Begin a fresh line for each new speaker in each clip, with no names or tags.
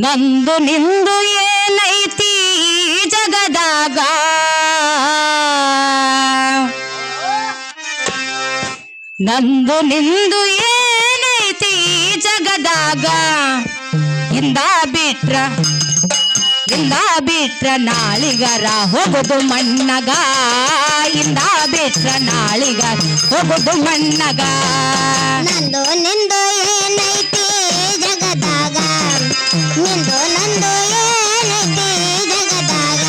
ನಂದು ನಿಂದು ಏನೈತಿ ಈ ಜಗದಾಗ ನಂದು ನಿಂದು ಏನೈತಿ ಈ ಜಗದಾಗ ಇಂದ ಬಿಟ್ರ ನಾಳಿಗರ ಹೋಗುದು ಮಣ್ಣಗ ಇಂದ ಬಿಟ್ರ ನಾಳಿಗರ ಹೋಗುದು ಮಣ್ಣಗ
ನಂದು ನಿಂದು ಏನೈತಿ ಜಗದಾಗ ನಿಂದು ನಂದು ಏನೈತಿ ಜಗದಾಗ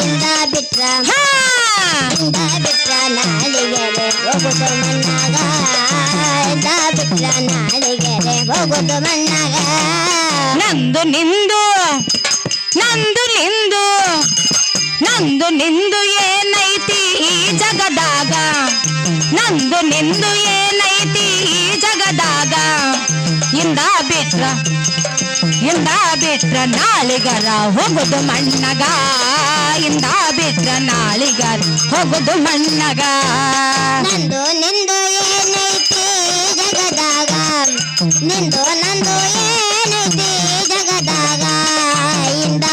ಇಂದ ಬಿಟ್ರ ನಾಳಿಗೆರೆ ಹೋಗುದು ಮಣ್ಣಗ ಇಂದ ಬಿಟ್ರ ನಾಳಿಗೆರೆ ಹೋಗುದು ಮಣ್ಣಗ
ನಂದು ನಿಂದು ಏನೈತಿ ಈ ಜಗದಾಗ ನಂದು ನಿಂದು ಏನೈತಿ ಈ ಜಗದಾಗ ಇಂದ ಬಿಟ್ರ ನಾಳಿಗರ ಹೋಗುದು ಮಣ್ಣಗ ಇಂದ ಬಿಟ್ರ ನಾಳಿಗರ ಹೋಗುದು ಮಣ್ಣಗ
ನಂದು ನಿಂದು ಏನೈತಿ ಜಗದಾಗ ನಿಂದು ನಂದು ಏನೈತಿ ಜಗದಾಗ ಇಂದ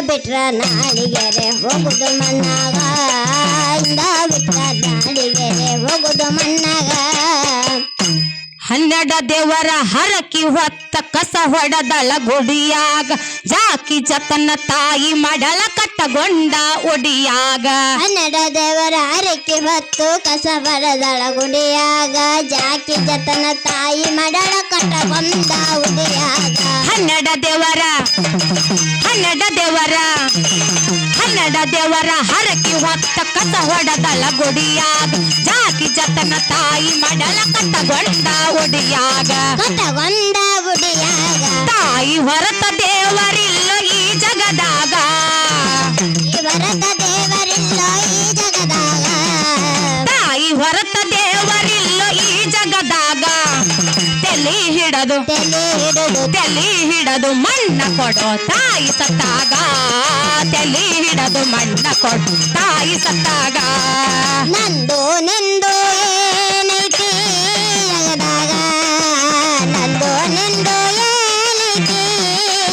ಬಿಟ್ರ ನಾಳಿಗೆರೆ ಹೋಗುದು ಮಣ್ಣಾಗ ಇಂದ ಬಿಟ್ರ ನಾಳಿಗೆರೆ ಹೋಗುದು ಮಣ್ಣಾಗ
12 ದೇವರ ಹರಕಿ ಹೊತ್ತ ಕಸ ಹೊಡೆದಳ ಗುಡಿಯಾಗ ಜಾಕಿ ಜತನ ತಾಯಿ ಮಡಲ ಕಟ್ಟಗೊಂಡ ಒಡಿಯಾಗ
12 ದೇವರ ಹರಕಿ ಹೊತ್ತು ಕಸ ಹೊಡೆದಳ ಗುಡಿಯಾಗ ಜಾಕಿ ಜತನ ತಾಯಿ ಮಡಲ ಕಟ್ಟಗೊಂಡ ಒಡಿಯಾಗ
12 ದೇವರ ಹರಕಿ ಹೊತ್ತ ಕಸ ಹೊಡೆದಳ ಗುಡಿಯಾಗ ಜಾಕಿ ಜತನ ತಾಯಿ ಮಡಲ ಕಟ್ಟಗೊಂಡ ಒಡಿಯಾಗ ತಾಯಿ ಹೊರತ ದೇವರಿಲ್ಲ ಈ ಜಗದಾಗ ತಾಯಿ ಹೊರತ ದೇವರಿಲ್ಲ ಈ ಜಗದಾಗ ತಲೆ ಹಿಡದು ಮಣ್ಣ ಕೊಡೋ ತಾಯಿ ಸತ್ತಾಗ ತಲೆ ಹಿಡದು ಮಣ್ಣ ಕೊಡು ತಾಯಿ ಸತ್ತಾಗ
ನಂದು ನಿಂದು ಏನೈತಿ ಜಗದಾಗ ನಂದು ನಿಂದು ಏನೈತಿ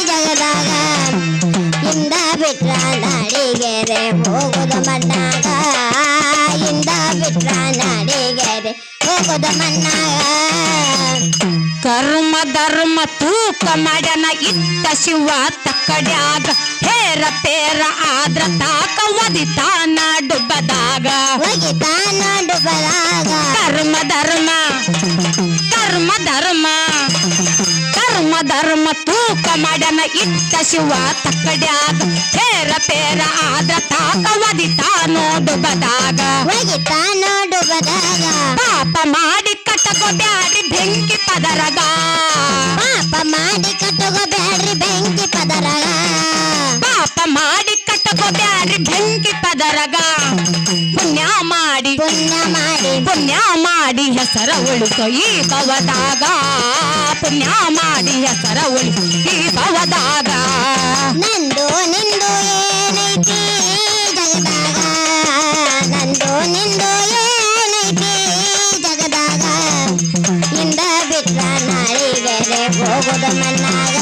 ಜಗದಾಗ ಇಂದ ಬಿಟ್ರ ನಾಡಿಗೆರೆ ಹೋಗುದು ಮಣ್ಣಾಗ ಇಂದ ಬಿಟ್ರ ನಾಡಿಗೆರೆ ಹೋಗುದು ಮಣ್ಣಾಗ
ಕರ್ಮ ಧರ್ಮ ತೂಕ ಮಾಡನ ಇಟ್ಟ ಶಿವ ತಕ್ಕಡ್ಯಾಗ ಹೇರ ಪೇರ ಆದ್ರ ತಾಕ ಒದಿತಾನ ಡುಬ್ಬದಾಗ ಕರ್ಮ ಧರ್ಮ ತೂಕ ಮಾಡನ ಇಟ್ಟ ಶಿವ ತಕ್ಕಡ್ಯಾಗ ಹೇರ ಪೇರ ಆದ್ರ ತಾಕ ಒದಿತಾನೋ ಡುಬ್ಬದಾಗ ಪಾಪ ಮಾಡಿ ಕಟ್ಟಕೋ ಬ್ಯಾಡ್ರಿ ಬೆಂಕಿ ಪದರಗ
ಪಾಪ ಮಾಡಿ ಕಟ್ಟಕೋ ಬ್ಯಾಡ್ರಿ ಬೆಂಕಿ ಪದರಗ
ಪಾಪ ಮಾಡಿ ಕಟ್ಟಕೋ ಬ್ಯಾಡ್ರಿ ಬೆಂಕಿ ಪದರಗ ಪುಣ್ಯ ಮಾಡಿ ಹೆಸರ ಉಳಿಸೋ ಈ ಭವದಾಗ ಪುಣ್ಯ ಮಾಡಿ ಹೆಸರ ಉಳಿಸೋ ಈ ಭವದಾಗ
ನಂದು ನಿಂದು ಏನೈತಿ ಜಗದಾಗ ನಂದು ನಿಂದು ಏನೈತಿ ಜಗದಾಗ ಇಂದ ಬಿಟ್ರ ನಾಳಿಗೆರೆ ಹೋಗುದು ಮಣ್ಣಾಗ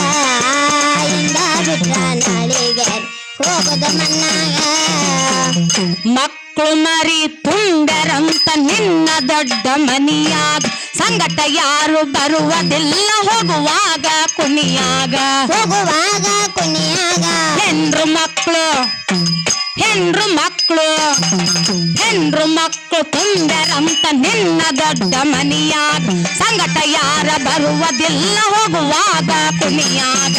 ಇಂದ ಬಿಟ್ರ ನಾಳಿಗೆರೆ ಹೋಗುದು ಮಣ್ಣಾಗ
ಮಕ್ಕಳು ಮರಿ ತುಂಡರಂತ ನಿನ್ನ ದೊಡ್ಡ ಮನಿಯಾಗ ಸಂಗಟ ಯಾರು ಬರುವುದಿಲ್ಲ ಹೋಗುವಾಗ ಕುಣಿಯಾಗ ಹೆಣ್ರು ಮಕ್ಕಳು ತುಂಡರಂತ ನಿನ್ನ ದೊಡ್ಡ ಮನಿಯಾಗ ಸಂಗಟ ಯಾರ ಬರುವುದಿಲ್ಲ ಹೋಗುವಾಗ ಕುಣಿಯಾಗ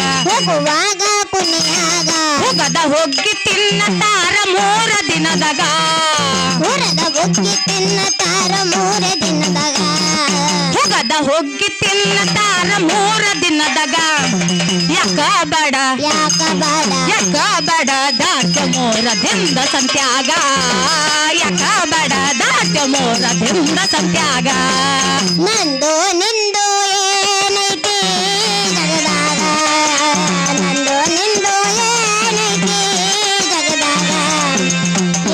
ಹೋಗದ ಹೋಗಿ ತಿನ್ನತಾರ 3 ದಿನದಾಗ
ಹೋಗದ ಹೋಗಿ ತಿನ್ನತಾರ
3 ದಿನದಾಗ ಯಾಕ ಬಡ ದಾಟ 3 ದಿನದ ಸಂತ್ಯಾಗ ಯಾಕ ಬಡ ದಾಟ 3 ದಿನದ ಸಂತ್ಯಾಗ
ನಂದು ನಿಂದು ಏನೈತಿ ಜಗದಾಗ ನಂದು ನಿಂದು ಏನೈತಿ ಜಗದಾಗ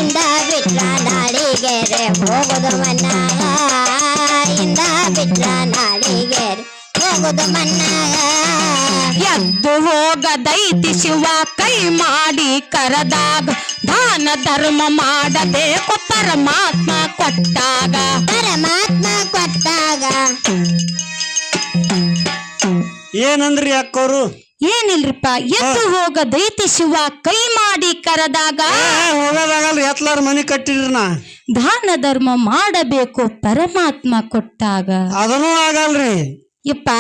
ಇಂದ ಬಿಟ್ರ ನಾಡಿಗೆರೆ ಹೋಗುದು ಮಣ್ಣಾಗ ಇಂದ ಬಿಟ್ರ ನಾಡಿಗೆರೆ ಹೋಗುದು ಮಣ್ಣಾಗ
ಎದ್ದು ಹೋಗದೈತಿ ಶಿವ ಕೈ ಮಾಡಿ ಕರದಾಗ ದಾನ ಧರ್ಮ ಮಾಡಬೇಕು ಪರಮಾತ್ಮ ಕೊಟ್ಟಾಗ
ಪರಮಾತ್ಮ ಕೊಟ್ಟಾಗ
ಏನಂದ್ರಿ ಅಕ್ಕೋರು
ಏನಿಲ್ರಿಪ್ಪ ಎದ್ದು ಹೋಗದೈತಿ ಶಿವ ಕೈ ಮಾಡಿ ಕರದಾಗ
ಹೋಗೋದಾಗಲ್ರಿ ಎತ್ಲಾರ ಮನಿ ಕಟ್ಟಿರಿ ನಾ
ದಾನ ಧರ್ಮ ಮಾಡಬೇಕು ಪರಮಾತ್ಮ ಕೊಟ್ಟಾಗ
ಅದನ್ನೂ ಆಗಲ್ರಿ
ಯಪ್ಪ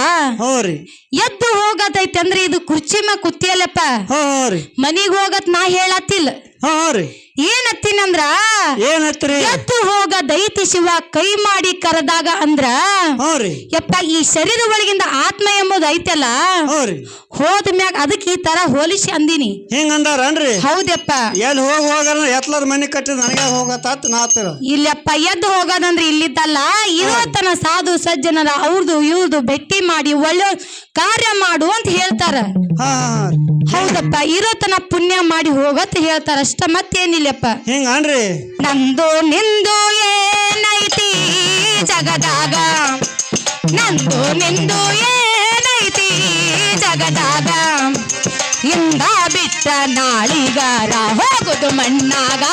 ಹೋರಿ
ಎದ್ದು ಹೋಗದೈತಿ ಅಂದ್ರೆ ಇದು ಕುರ್ಚಿ ಮ್ಯಾಗ ಕುತ್ತಿಯಲ್ಲಪ್ಪ
ಹೋರಿ
ಮನಿಗ್ ಹೋಗತ್ ನಾ ಹೇಳತ್ತಿಲ್ಲ
ಹೋರಿ
ಏನತ್ತಿನಂದ್ರ
ಏನತ್ರಿ
ಎದ್ದು ಹೋಗದೈತಿ ಶಿವ ಕೈ ಮಾಡಿ ಕರೆದಾಗ ಅಂದ್ರ
ಹೋರಿ
ಯಪ್ಪ ಈ ಶರೀರ ಒಳಗಿಂದ ಆತ್ಮ ಎಂಬುದು ಐತಲ್ಲ
ಹೋರಿ
ಹೋದ ಮ್ಯಾಗ ಅದಕ್ಕೆ ಈ ತರ ಹೋಲಿಸಿ ಅಂದಿನಿ
ಹಿಂಗ ಅಂದಾರನ್ರಿ
ಹೌದಪ್ಪ
ಎಲ್ಲಿ ಹೋಗಲ್ಲ ಎತ್ಲಾರ ಮನಿ ಕಟ್ಟಿದ್ ನನಗೆ ಹೋಗತ್ತ ನಾತ್ರ
ಇಲ್ಲಪ್ಪ ಎದ್ದು ಹೋಗೋದಂದ್ರೆ ಇಲ್ಲಿದ್ದಲ್ಲ ಇವತ್ತನ ಸಾಧು ಸಜ್ಜನರ ಅವ್ರದು ಇವ್ರದು ಭೇಟಿ ಮಾಡಿ ಒಳ್ಳೆ ಕಾರ್ಯ ಮಾಡು ಅಂತ ಹೇಳ್ತಾರ
ಹಾ
ಹೌದಪ್ಪ ಇರೋತನ ಪುಣ್ಯ ಮಾಡಿ ಹೋಗತ್ ಹೇಳ್ತಾರ ಅಷ್ಟ ಮತ್ತೇನಿಲ್ಲಪ್ಪ
ಹಿಂಗನ್ರಿ
ನಂದು ನಿಂದು ಏನೈತಿ ಜಗದಾಗ ನಂದು ನಿಂದು ಏನೈತಿ ಜಗದಾಗ ಇಂದ ಬಿಟ್ಟ ನಾಳಿಗಾರ ಹೋಗುದು ಮಣ್ಣಾಗ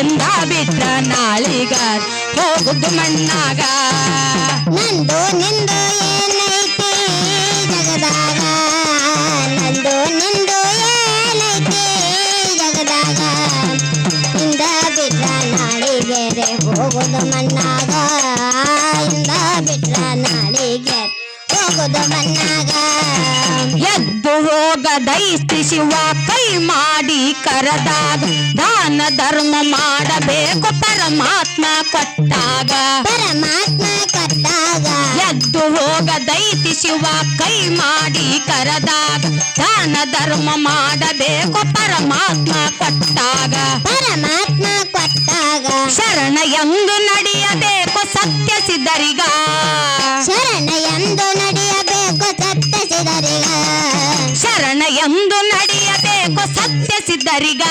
ಇಂದ ಬಿಟ್ಟ ನಾಳಿಗಾರ ಹೋಗುದು ಮಣ್ಣಾಗ
ನಂದು ನಿಂದು ಏನೈತಿ ಜಗದಾಗ ನಂದು ನಿಂದು ಏನೈತಿ ಜಗದಾಗ ಇಂದ ಬಿಟ್ರ ನಾಳಿಗೆರೆ ಹೋಗುದು ಮಣ್ಣಾಗ ಇಂದ ಬಿಟ್ರ ನಾಳಿಗೆ ಹೋಗುದು ಮಣ್ಣಾಗ
ಎದ್ದು ಹೋಗದೈತಿ ಶಿವ ಕೈ ಮಾಡಿ ಕರದಾಗ ದಾನ ಧರ್ಮ ಮಾಡಬೇಕು ಪರಮಾತ್ಮ ಕೊಟ್ಟಾಗ
ಪರಮಾತ್ಮ ಕೊಟ್ಟಾಗ
ಎದ್ದು ಹೋಗದೈತಿ ಶಿವ ಕೈ ಮಾಡಿ ಕರದಾಗ ದಾನ ಧರ್ಮ ಮಾಡಬೇಕು ಪರಮಾತ್ಮ ಕೊಟ್ಟಾಗ
ಪರಮಾತ್ಮ ಕೊಟ್ಟಾಗ
ಶರಣ ಎಂದು ನಡೆಯಬೇಕು ಸತ್ಯ ಸಿದ್ಧರಿಗ
ಶರಣ ಎಂದು ನಡೆಯಬೇಕು ಸತ್ಯ ಸಿದ್ಧರಿಗ
ಶರಣ ಎಂದು ನಡೆಯಬೇಕು ಸತ್ಯ ಸಿದ್ಧರಿಗ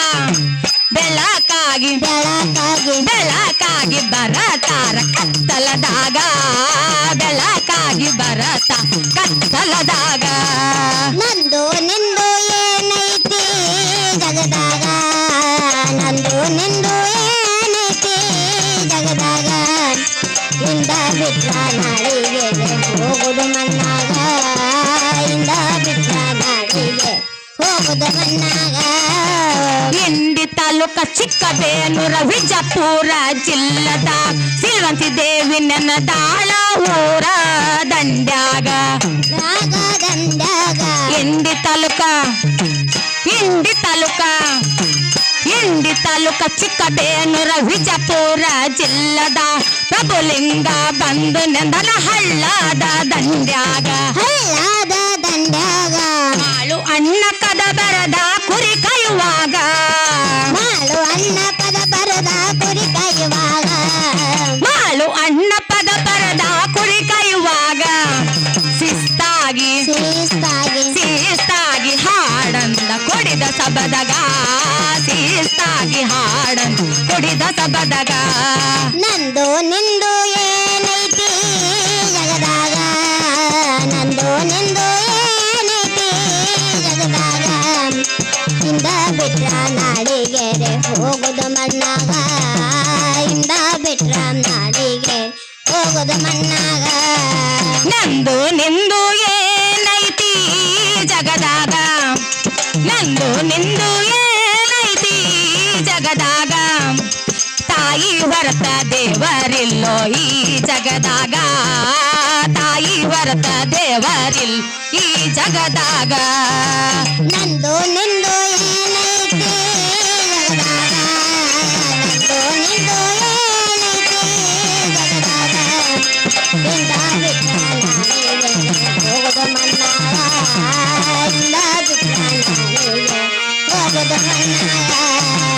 ಬೆಳಕಾಗಿ
ಬೆಳಕಾಗಿ
ಬೆಳಕಾಗಿ ಬರತಾರ ಕತ್ತಲದಾಗ ಬೆಳಕಾಗಿ ಬರತ ಕತ್ತಲದಾಗ
ನಂದು ನಿಂದು ಏನೈತಿ ಜಗದಾಗ ನಂದು ನಿಂದು ಏನೈತಿ ಜಗದಾಗ ಇಂದ ಬಿಟ್ರ ನಾಳಿಗೆ ಹೋಗುದು ಮಣ್ಣಾಗ ಇಂದ ಬಿಟ್ರ ನಾಳಿಗೆ ಹೋಗುದು ಮಣ್ಣಾಗ
ಇಂಡಿ ತಾಲೂಕ ಚಿಕ್ಕಬೇನೂರ ವಿಜಯಪುರ ಜಿಲ್ಲದ ಸಿಲ್ವಂತಿ ದೇವಿ ನೆನದಾಳ ಊರ ದಂಡ್ಯಾಗ
ರಾಗ ದಂಡ್ಯಾಗ
ಇಂಡಿ ತಾಲೂಕ ಇಂಡಿ ತಾಲೂಕ ಚಿಕ್ಕಬೇನೂರ ವಿಜಯಪುರ ಜಿಲ್ಲದ ಪ್ರಭುಲಿಂಗ ಬಂದು ನೆಂದನ ಹಳ್ಳದ ದಂಡ್ಯಾಗ
ಹಳ್ಳದ ದಂಡ್ಯಾಗ
ಮಾಳು ಅಣ್ಣ ಕದ ಬರದ ಕುರಿ ಕಾಯುವಾಗ
ಮಾಡು ಅನ್ನ ಪದ ಬರದ ಕುರಿ ಕಾಯುವಾಗ
ಮಾಳು ಅಣ್ಣ ಪದ ಬರದ ಕುರಿ ಕಾಯುವಾಗ ಶಿಸ್ತಾಗಿ ಶಿಸ್ತಾಗಿ ಹಾಡಂದ ಕೊಡಿದ ಸಬದಗ ಶಿಸ್ತಾಗಿ ಹಾಡಂದ ಕೊಡಿದ ಸಬದಗ
ನಂದು ನಿಂದು ಏನೈತಿ ಜಗದಾಗ ನಂದು ನಿಂದು ಏನೈತಿ ಜಗದಾಗ ಇಂದ ಬಿಟ್ರ ನಾಡಿಗೆರೆ ಹೋಗುದು ಮಣ್ಣಾಗ ಇಂದ ಬಿಟ್ರ ನಾಡಿಗೆ ಹೋಗುದು ಮಣ್ಣಾಗ
ನಂದು ನಿಂದು ಏನೈತಿ ಜಗದಾಗ ನಂದು ನಿಂದು ಏನೈತಿ ಜಗದಾಗ ತಾಯಿ ಹೊರತ ದೇವರಿಲ್ಲೋ ಈ ಜಗದಾಗ ತಾಯಿ ಹೊರತ ದೇವರಿಲ್ ಈ ಜಗದಾಗ
ನಂದು ನಿಂದು ಏನೈತಿ ಜಗದಾಗ ನಂದು ನಿಂದು ಏನೈತಿ ಜಗದಾಗ ಇಂದ ಬಿಟ್ರ ನಾಡಿಗೆ ಹೋಗುದು ಮಣ್ಣಾಗ ಇಂದ ಬಿಟ್ರ ನಾಡಿಗೆ ಹೋಗುದು ಮಣ್ಣಾಗ